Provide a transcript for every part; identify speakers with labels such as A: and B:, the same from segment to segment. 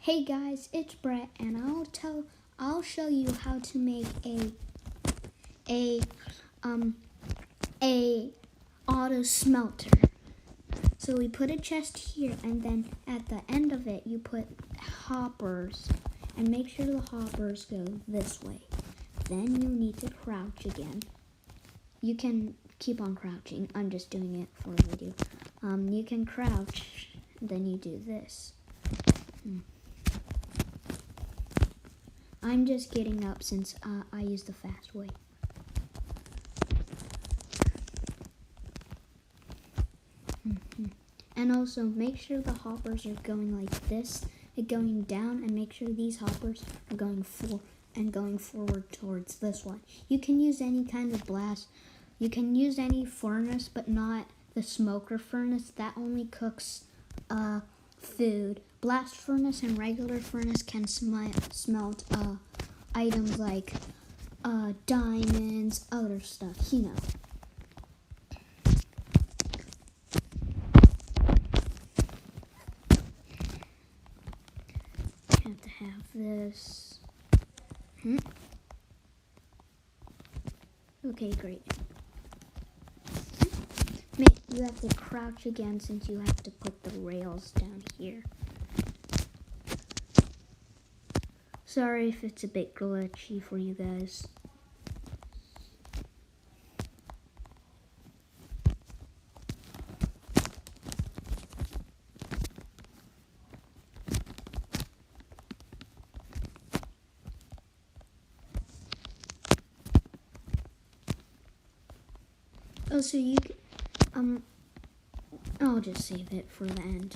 A: Hey guys, it's Brett, and I'll show you how to make a auto smelter. So we put a chest here, and then at the end of it you put hoppers, and make sure the hoppers go this way. Then you need to crouch again. You can keep on crouching. I'm just doing it for a video. You can crouch, then you do this. I'm just getting up since I use the fast way. And also make sure the hoppers are going like this, going down, and make sure these hoppers are going forward towards this one. You can use any kind of blast. You can use any furnace, but not the smoker furnace. That only cooks food. Blast furnace and regular furnace can smelt items like diamonds, other stuff, you know. Have to have this. Okay, great. You have to crouch again since you have to put the rails down here. Sorry if it's a bit glitchy for you guys. Oh, so you can, I'll just save it for the end.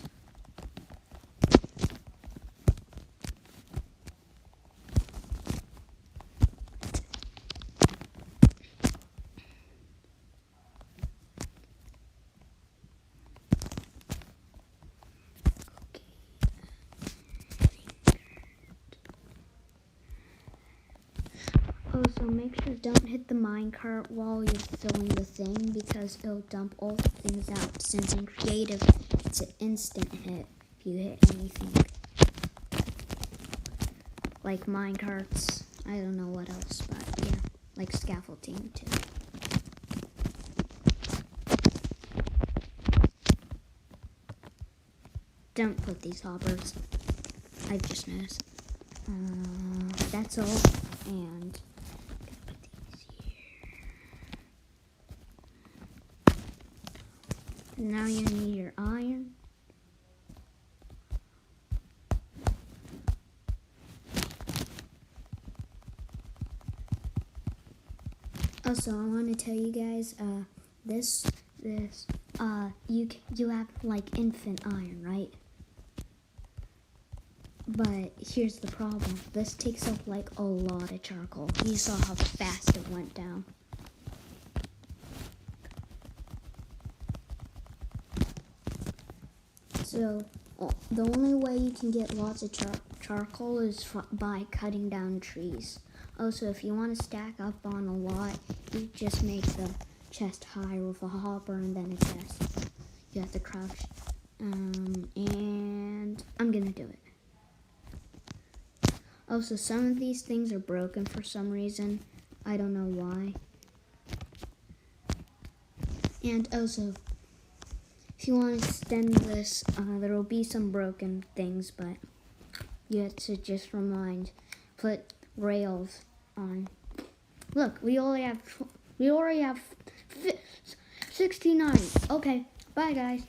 A: Also, make sure don't hit the minecart while you're filling the thing because it'll dump all the things out. Since in creative, it's an instant hit if you hit anything. Like minecarts, I don't know what else, but yeah, like scaffolding too. Don't put these hoppers, I've just noticed. That's all, and now you need your iron. Also, I want to tell you guys, you have like infinite iron, right? But here's the problem. This takes up like a lot of charcoal. You saw how fast it went down. So the only way you can get lots of charcoal is by cutting down trees. Also, if you want to stack up on a lot, you just make the chest higher with a hopper and then a chest. You have to crouch. And I'm gonna do it. Also, some of these things are broken for some reason. I don't know why. And also, if you want to extend this, there will be some broken things, but you have to just put rails on. Look, we already have 69. Okay, bye guys.